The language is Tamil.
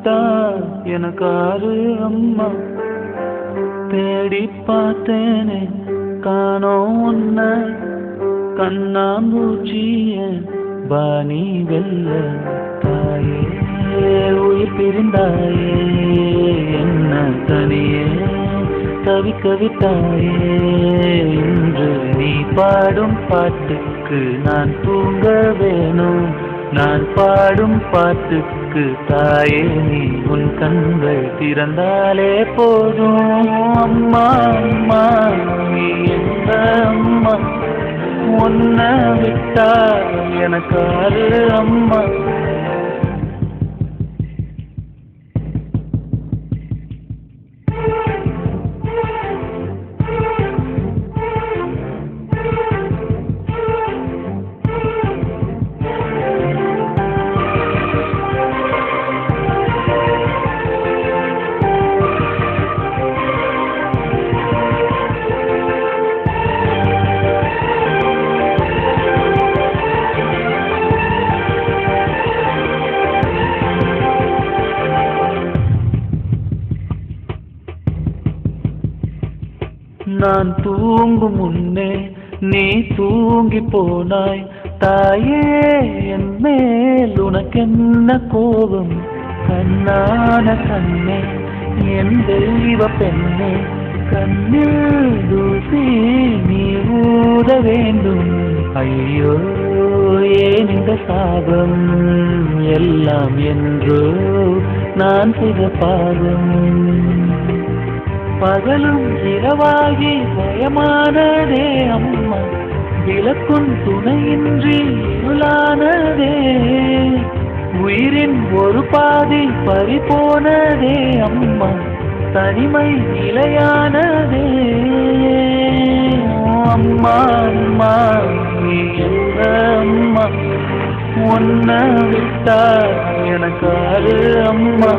விட்டா எனக்காரு அம்மா. தேடி பார்த்தேனே காணோம் உன்ன, கண்ணாம்பூச்சிய பாணி வெல்ல. தாயே உயிர் பிரிந்தாயே என்ன தனியே தவிக்க விட்டாயே. இன்று நீ பாடும் பாட்டுக்கு நான் தூங்க வேணும். நான் பாடும் பாட்டுக்கு தாயே நீ உன் கண்கள் திறந்தாலே போதும். அம்மா அம்மா நீ எந்த அம்மா, உன்னை விட்டா எனக்காரு அம்மா. நான் தூங்கும் முன்னே நீ தூங்கி போனாய். தாயே என் மேல் உனக்கென்ன கோபம்? கண்ணான கண்ணே என் தெய்வ பெண்ணே, கண்ணில் தூசி நீ ஊத வேண்டும். ஐயோ ஏன் இந்த சாபம் எல்லாம் என்றோ நான் செய்த பாவம். பகலும் இரவாகி பயமானதே அம்மா, விளக்கும் துணையின்றி இருளானதே. உயிரின் ஒரு பாதி பறிபோனதே அம்மா, தனிமை நிலையானதே. அம்மா அம்மா நீ எந்த அம்மா, உன்னை விட்டா எனக்காரு அம்மா.